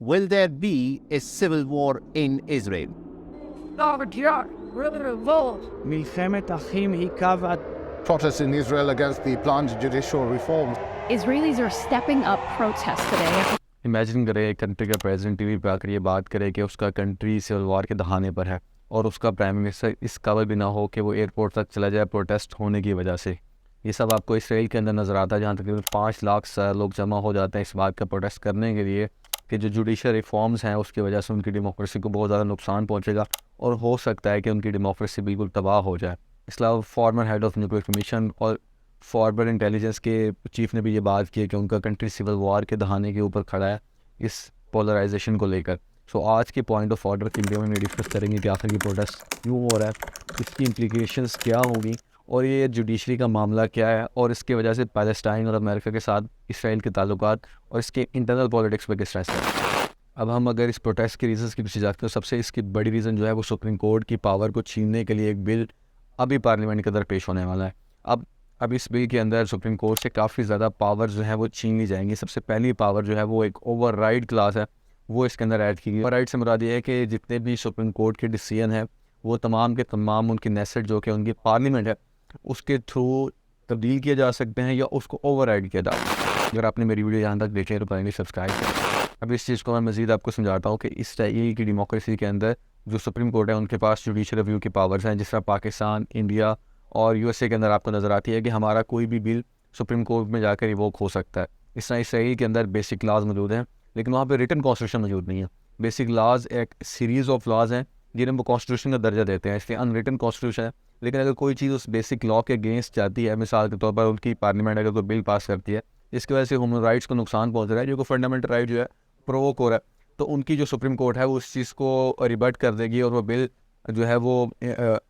Will there be a civil war in Israel? מלחמת אחים היא קו protests in Israel against the planned judicial reforms. Israelis are stepping up protests today. Imagine करें एक country का president TV पर आकर ये बात करे कि उसका कंट्री सिविल वॉर के दहाने पर है और उसका प्राइम मिनिस्टर इस काबिल भी ना हो कि वो एयरपोर्ट तक चला जाए प्रोटेस्ट होने की वजह से। ये सब आपको इसराइल के अंदर नज़र आता है, जहाँ तकरीबन 5 लाख लोग जमा हो जाते हैं इस बात का प्रोटेस्ट करने के लिए कि जो जुडिशल रिफॉर्म्स हैं उसकी वजह से उनकी डेमोक्रेसी को बहुत ज़्यादा नुकसान पहुँचेगा और हो सकता है कि उनकी डेमोक्रेसी बिल्कुल तबाह हो जाए। इसके अलावा farmer head of nuclear commission और फॉरवर्ड इंटेलिजेंस के चीफ ने भी ये बात की है कि उनका कंट्री सिविल वॉर के दहाने के ऊपर खड़ा है इस पोलराइजेशन को लेकर। सो आज के पॉइंट ऑफ ऑर्डर की वीडियो में डिस्कस करेंगे कि आखिर ये प्रोटेस्ट क्यों हो रहा है, इसकी इम्प्लीकेशंस क्या होंगी और ये जुडिशरी का मामला क्या है और इसकी वजह से पैलेस्टाइन और अमेरिका के साथ इसराइल के ताल्लुकात और इसके इंटरनल पॉलिटिक्स पर किस तरह से। अब हम अगर इस प्रोटेस्ट के रीज़न्स की पीछे जाते हैं तो सबसे इसकी बड़ी रीज़न जो है वो सुप्रीम कोर्ट की पावर को छीनने के लिए एक बिल अभी पार्लियामेंट के अंदर पेश होने वाला है। अब इस बिल के अंदर सुप्रीम कोर्ट से काफ़ी ज़्यादा पावर जो है वो छीन ली जाएंगी। सबसे पहली पावर जो है वो एक ओवरराइड क्लास है, वो इसके अंदर ऐड की गई। ओवरराइड से मुराद ये है कि जितने भी सुप्रीम कोर्ट के डिसीजन है वो तमाम के तमाम उनकी नेसेट जो कि उनकी पार्लियामेंट है उसके थ्रू तब्दील किए जा सकते हैं या उसको ओवरराइड किया जा सकता है। अगर आपने मेरी वीडियो यहाँ तक देखें तो पहले सब्सक्राइब करें। अब इस चीज़ को मैं मज़ीद आपको समझाता हूँ कि इसराइल की डेमोक्रेसी के अंदर जो सुप्रीम कोर्ट है उनके पास जुडिशल रिव्यू की पावर्स हैं, जिस तरह पाकिस्तान, इंडिया और यूएसए के अंदर आपको नज़र आती है कि हमारा कोई भी बिल सुप्रीम कोर्ट में जाकर रिवोक हो सकता है। इस तरह इसराइल के अंदर बेसिक लॉज मौजूद हैं लेकिन वहाँ पे रिटन कॉन्स्टिट्यूशन मौजूद नहीं है। बेसिक लॉज एक सीरीज़ ऑफ लॉज हैं जिन्हें वो कॉन्स्टिट्यूशन का दर्जा देते हैं, इसलिए अनरिटन कॉन्स्टिट्यूशन है। लेकिन अगर कोई चीज़ उस बेसिक लॉ के अगेंस्ट जाती है, मिसाल के तौर पर उनकी पार्लियामेंट अगर कोई बिल पास करती है इसकी वजह से ह्यूमन राइट्स को नुकसान पहुँच रहा है, जो कि फंडामेंटल राइट जो है प्रोवोक हो रहा है, तो उनकी जो सुप्रीम कोर्ट है वो उस चीज़ को रिबट कर देगी और वो बिल जो है वो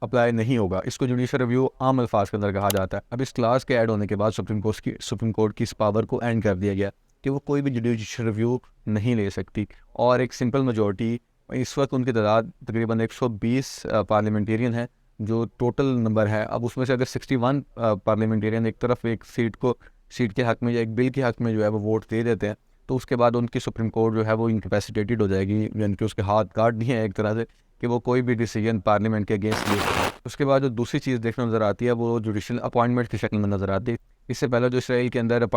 अप्लाई नहीं होगा। इसको जुडिशल रिव्यू आम अल्फाज के अंदर कहा जाता है। अब इस क्लास के ऐड होने के बाद सुप्रीम कोर्ट की इस पावर को एंड कर दिया गया कि वो कोई भी जुडिशल रिव्यू नहीं ले सकती और एक सिंपल मेजॉरिटी, इस वक्त उनकी तादाद तकरीबन 120 पार्लियामेंटेरियन है जो टोटल नंबर है। अब उसमें से अगर 61 पार्लियामेंटेरियन एक तरफ एक सीट के हक़ में या एक बिल के हक़ में जो है वो वोट दे देते हैं तो उसके बाद उनकी सुप्रीम कोर्ट जो है वो इनकैपेसिटेटेड हो जाएगी, यानी कि उसके हाथ काट दिए हैं एक तरह से कि वो कोई भी डिसीजन पार्लियामेंट के अगेंस्ट ले सकता है। उसके बाद जो दूसरी चीज़ देखने नज़र आती है वो जुडिशल अपॉइंटमेंट की शक्ल में नज़र आती है। इससे पहले जो इसराइल के अंदर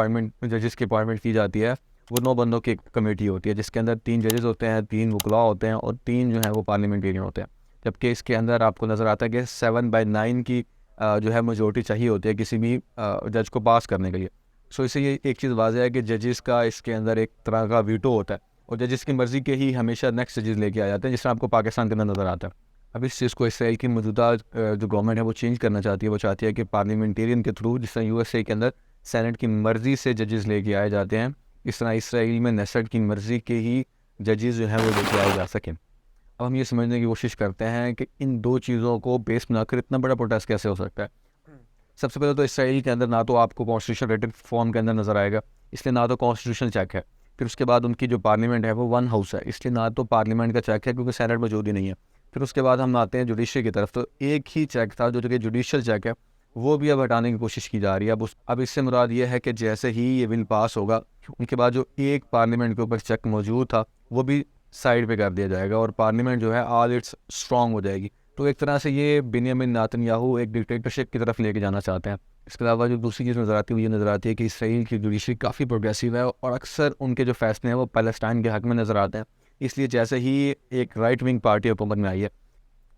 जजेस की अपॉइंटमेंट की जाती है वो 9 बंदों की कमेटी होती है जिसके अंदर 3 जजेस होते हैं, 3 वकला होते हैं और 3 जो है वो पार्लियामेंटेरियन होते हैं। जबकि इसके अंदर आपको नज़र आता है कि 7/9 की जो है मेजॉरिटी चाहिए होती है किसी भी जज को पास करने के लिए। सो इससे ये एक चीज़ वाज़ह है कि जजेस का इसके अंदर एक तरह का वीटो होता है और जजेस की मर्ज़ी के ही हमेशा नेक्स्ट जजेस लेके आ जाते हैं, जिस तरह आपको पाकिस्तान के अंदर नज़र आता है। अब इस चीज़ को इसराइल की मौजूदा जो गवर्नमेंट है वो चेंज करना चाहती है। वो चाहती है कि पार्लियामेंटेरियन के थ्रू, जिस तरह यूएसए के अंदर सेनेट की मर्ज़ी से जजेस लेके आए जाते हैं, इस तरह इसराइल में नेसेट की मर्ज़ी के ही जजेस जो हैं वो लेके आए जा सकें। अब हम ये समझने की कोशिश करते हैं कि इन दो चीज़ों को बेस बनाकर इतना बड़ा प्रोटेस्ट कैसे हो सकता है। सबसे पहले तो इसराइल के अंदर ना तो आपको कॉन्स्टिट्यूशन रिटन फॉर्म के अंदर नज़र आएगा, इसलिए ना तो कॉन्स्टिट्यूशन चेक है। फिर उसके बाद उनकी जो पार्लियामेंट है वो 1 हाउस है, इसलिए ना तो पार्लियामेंट का चेक है क्योंकि सेनेट मौजूद ही नहीं है। फिर उसके बाद हम आते हैं जुडिशरी की तरफ, तो एक ही चेक था जो कि जुडिशल चेक है वो भी अब हटाने की कोशिश की जा रही है। अब इससे मुराद ये है कि जैसे ही ये बिल पास होगा उनके बाद जो एक पार्लियामेंट के ऊपर चेक मौजूद था वो भी साइड पे कर दिया जाएगा और पार्लियामेंट जो है ऑल इट्स स्ट्रॉन्ग हो जाएगी। तो एक तरह से ये बिन्यामिन नेतन्याहू एक डिक्टेटरशिप की तरफ लेके जाना चाहते हैं। इसके अलावा जो दूसरी चीज़ नज़र आती है वो ये नज़र आती है कि इसराइल की जुडिशरी काफ़ी प्रोग्रेसिव है और अक्सर उनके जो फैसले हैं वो पैलेस्टाइन के हक़ में नज़र आते हैं। इसलिए जैसे ही एक राइट विंग पार्टी हुकूमत में आई है,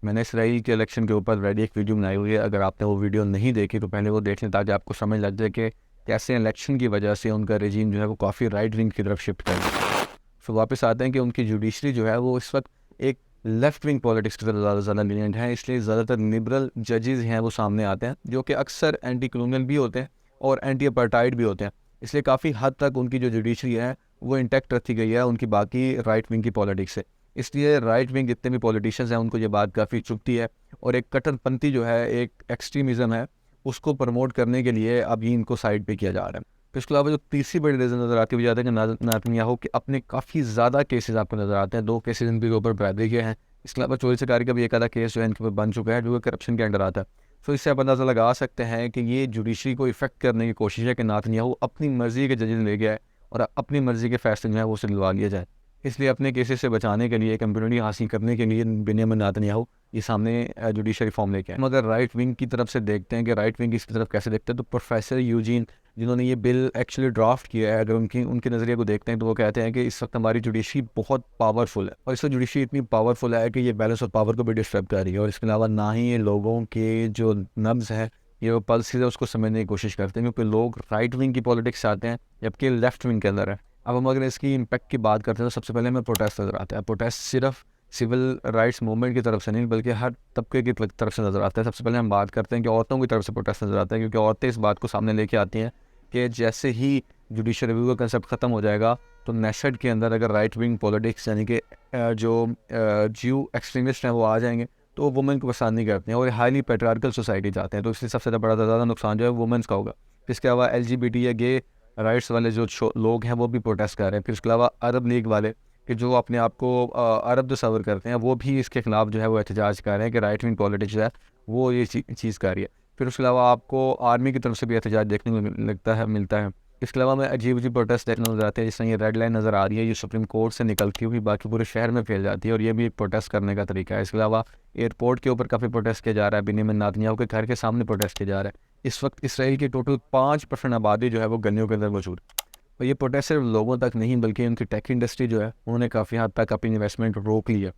मैंने इसराइल के इलेक्शन के ऊपर रेडी एक वीडियो बनाई हुई है, अगर आपने वो वीडियो नहीं देखी तो पहले वो देख लें ताकि आपको समझ लग जाए कि कैसे इलेक्शन की वजह से उनका रजीम जो है वो काफ़ी राइट विंग की तरफ शिफ्ट कर गया। फिर वापस आते हैं कि उनकी जुडिशरी जो है वो इस वक्त एक लेफ्ट विंग पॉलिटिक्स की तरफ ज़्यादा लीनियंट है, इसलिए ज़्यादातर लिबरल जजेस हैं वो सामने आते हैं जो कि अक्सर एंटी कॉलोनियल भी होते हैं और एंटी अपार्टाइड भी होते हैं। इसलिए काफ़ी हद तक उनकी जो जुडिशरी है वो इंटैक्ट रखी गई है उनकी बाकी राइट विंग की पॉलिटिक्स से। इसलिए राइट विंग जितने भी पॉलिटिशियंस हैं उनको ये बात काफ़ी चुभती है और एक कट्टरपंथी जो है, एक एक्सट्रीमिज़म है, उसको प्रमोट करने के लिए अभी इनको साइड पे किया जा रहा है। फिर इसके अलावा जो तीसरी बड़ी रीज़न नज़र आती है वो जाता है कि नेतन्याहू के अपने काफ़ी ज़्यादा केसेस आपको नज़र आते हैं। 2 केसेस इनके ऊपर बरादरी के हैं। इसके अलावा चोरी चकारी का भी एक आधा केस जो है इनके ऊपर बन चुका है जो कि करप्शन के अंडर आता है। तो इससे आप अंदाज़ा लगा सकते हैं कि ये जुडिशरी को इफेक्ट करने की कोशिश है कि नेतन्याहू अपनी मर्ज़ी के जजेस ले गया है और अपनी मर्ज़ी के फैसले जो है वो उसे दिलवा लिया जाए। इसलिए अपने केसेस से बचाने के लिए, एक इम्यूनिटी हासिल करने के लिए बेंजामिन नेतन्याहू ये सामने जुडिशरी रिफॉर्म लेके आए। हम अगर राइट विंग की तरफ से देखते हैं कि राइट विंग इसकी तरफ कैसे देखते हैं, तो प्रोफेसर यूजीन जिन्होंने ये बिल एक्चुअली ड्राफ्ट किया है, अगर उनके नज़रिए को देखते हैं तो वो कहते हैं कि इस वक्त हमारी जुडिशरी बहुत पावरफुल है, और इस वक्त जुडिशरी इतनी पावरफुल है कि ये बैलेंस ऑफ पावर को भी डिस्टर्ब कर रही है, और इसके अलावा ना ही ये लोगों के जो नब्ज़ है, ये वो पल्सेस है, उसको समझने की कोशिश करते हैं, क्योंकि लोग राइट विंग की पॉलिटिक्स चाहते हैं जबकि लेफ्ट विंग के अंदर है। अब हम अगर इसकी इम्पैक्ट की बात करते हैं तो सबसे पहले हमें प्रोटेस्ट नज़र आता है। प्रोटेस्ट सिर्फ सिविल राइट्स मूवमेंट की तरफ से नहीं बल्कि हर तबके की तरफ से नज़र आता है। सबसे पहले हम बात करते हैं कि औरतों की तरफ से प्रोटेस्ट नज़र आता है, क्योंकि औरतें इस बात को सामने लेके आती हैं कि जैसे ही जुडिशल रिव्यू का कंसेप्ट ख़त्म हो जाएगा तो नेशेड के अंदर अगर राइट विंग पॉलिटिक्स यानी कि जो ज्यू एक्सट्रीमिस्ट हैं वो आ जाएंगे तो वो वुमेन को पसंद नहीं करते हैं और हाईली पेट्रियार्कल सोसाइटी चाहते हैं, तो इसलिए सबसे ज़्यादा नुकसान जो है वुमेंस का होगा। इसके अलावा LGBT या गे राइट्स वाले जो लोग हैं वो भी प्रोटेस्ट कर रहे हैं। फिर इसके अलावा अरब लीग वाले कि जो अपने आप को अरब तस्वर करते हैं वो भी इसके खिलाफ जो है वो एहतजाज कर रहे हैं कि राइट विंग पॉलिटिक्स जो है वो ये चीज़ कर रही है। फिर उसके अलावा आपको आर्मी की तरफ से भी एहतजाज देखने को मिलता है। इसके अलावा हमें अजीब प्रोटेस्ट देखने नजर आते हैं, जिसमें ये रेड लाइन नज़र आ रही है, ये सुप्रीम कोर्ट से निकलती हुई बाकी पूरे शहर में फैल जाती है, और ये भी एक प्रोटेस्ट करने का तरीका है। इसके अलावा एयरपोर्ट के ऊपर काफ़ी प्रोटेस्ट किया जा रहा है, बेंजामिन नेतन्याहू के घर के सामने प्रोटेस्ट किया जा रहा है। इस वक्त इसराइल की टोटल 5% आबादी जो है वो गलियों के अंदर मौजूद है, और ये प्रोटेस्ट सिर्फ लोगों तक नहीं बल्कि उनकी टेक इंडस्ट्री जो है उन्होंने काफ़ी हद तक अपनी इन्वेस्टमेंट रोक ली है।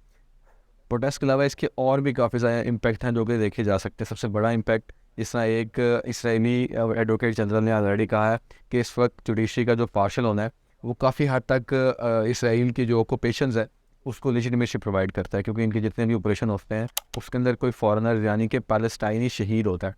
प्रोटेस्ट के अलावा इसके और भी काफ़ी ज़्यादा इम्पैक्ट हैं जो कि देखे जा सकते हैं। सबसे बड़ा इम्पैक्ट जिस तरह एक इसराइली एडवोकेट जनरल ने ऑलरेडी कहा है कि इस वक्त जुडिशरी का जो पार्शल होना है वो काफ़ी हद तक इसराइल की जो ऑक्यूपेशंस है उसको लेजिटिमेसी प्रोवाइड करता है, क्योंकि इनके जितने भी ऑपरेशन होते हैं उसके अंदर कोई फॉरेनर यानी कि पैलेस्टाइनी शहीद होता है।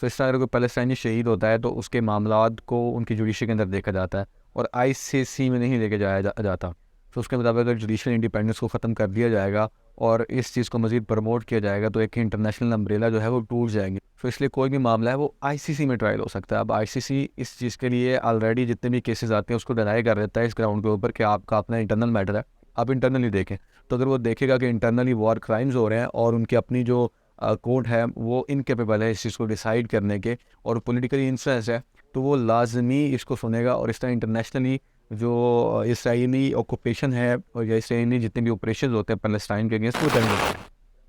तो इस तरह अगर कोई पैलेस्टाइनी शहीद होता है तो उसके मामलात को उनकी जुडिशरी के अंदर देखा जाता है और ICC में नहीं लेके जाया जाता। तो उसके मुताबिक अगर जुडिशल इंडिपेंडेंस को ख़त्म कर दिया जाएगा और इस चीज़ को मज़ीद प्रमोट किया जाएगा तो एक इंटरनेशनल अम्ब्रेला जो है वो टूट जाएंगे। तो इसलिए कोई भी मामला है वो ICC में ट्रायल हो सकता है। अब ICC इस चीज़ के लिए ऑलरेडी जितने भी केसेस आते हैं उसको डिनाई कर देता है इस ग्राउंड के ऊपर कि आपका अपना इंटरनल मैटर है, आप इंटरनली देखें। तो अगर वो देखेगा कि इंटरनली वॉर क्राइम्स हो रहे हैं और उनकी अपनी जो कोर्ट है वो इनकेपेबल है इस चीज़ को डिसाइड करने के और पॉलिटिकली इन्फ्लुएंस है, तो वो लाजमी इसको सुनेगा और इस तरह इंटरनेशनली जो इसराइली ऑक्यूपेशन है और या इसराइली जितने भी ऑपरेशन होते हैं पैलेस्टाइन के अगेंस्ट वो करेंगे।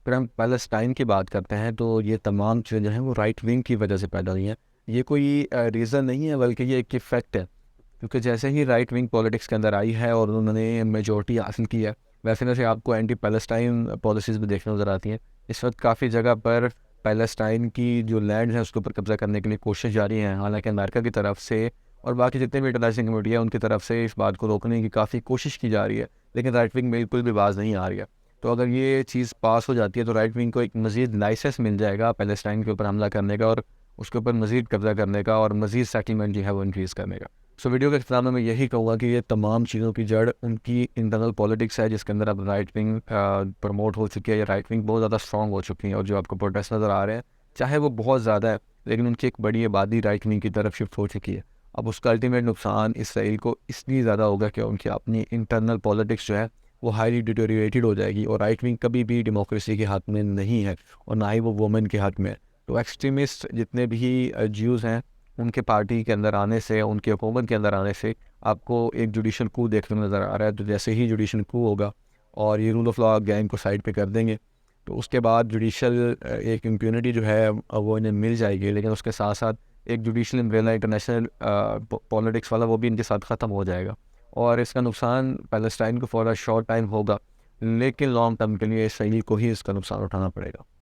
फिर हम पैलेस्टाइन की बात करते हैं तो ये तमाम चीज़ें जो हैं वो राइट विंग की वजह से पैदा हुई हैं। ये कोई रीज़न नहीं है बल्कि ये एक इफ़ेक्ट है, क्योंकि जैसे ही राइट विंग पॉलिटिक्स के अंदर आई है और उन्होंने मेजॉरिटी हासिल की है वैसे आपको एंटी पैलेस्टाइन पॉलिसीज़ भी देखने नज़र आती हैं। इस वक्त काफ़ी जगह पर पैलेस्टाइन की जो लैंड है उसके ऊपर कब्ज़ा करने के लिए कोशिश जारी है, हालांकि अमेरिका की तरफ से और बाकी जितने भी इंटरनेशनल कम्युनिटी है उनकी तरफ से इस बात को रोकने की काफ़ी कोशिश की जा रही है, लेकिन राइट विंग बिल्कुल भी बाज नहीं आ रही है। तो अगर ये चीज़ पास हो जाती है तो राइट विंग को एक मज़ीद लाइसेंस मिल जाएगा पैलेस्टाइन के ऊपर हमला करने का और उसके ऊपर मज़ीद कब्ज़ा करने का और मज़ीद सेटलमेंट जो है वो इंक्रीज़ करने का। सो वीडियो के इख्तिताम में मैं यही कहूँगा कि ये तमाम चीज़ों की जड़ उनकी इंटरनल पॉलिटिक्स है, जिसके अंदर अब राइट विंग प्रमोट हो चुकी है या राइट विंग बहुत ज़्यादा स्ट्रॉन्ग हो चुकी है, और जो आपको प्रोटेस्ट नज़र आ रहे हैं चाहे वो बहुत ज़्यादा है लेकिन उनकी एक बड़ी आबादी राइट विंग की तरफ शिफ्ट हो चुकी है। अब उसका अल्टीमेट नुकसान इसराइल को इसलिए ज़्यादा होगा कि उनकी अपनी इंटरनल पॉलिटिक्स जो है वो हाईली डिटोरिएटेड हो जाएगी, और राइट विंग कभी भी डेमोक्रेसी के हाथ में नहीं है और ना ही वो वुमेन के हाथ में है। तो एक्सट्रीमिस्ट जितने भी ज्यूज़ हैं उनके पार्टी के अंदर आने से, उनके हुकूमत के अंदर आने से आपको एक जुडिशल कू देखने को नज़र आ रहा है। तो जैसे ही जुडिशल कू होगा और ये रूल ऑफ लॉ गैंग को साइड पे कर देंगे तो उसके बाद जुडिशल एक इम्यूनिटी जो है वो इन्हें मिल जाएगी, लेकिन उसके साथ साथ एक जुडिशल अम्ब्रेला इंटरनेशनल पॉलिटिक्स वाला वो भी इनके साथ ख़त्म हो जाएगा, और इसका नुकसान पैलेस्टाइन को फॉर अ शॉर्ट टाइम होगा, लेकिन लॉन्ग टर्म के लिए इसराइल को ही इसका नुकसान उठाना पड़ेगा।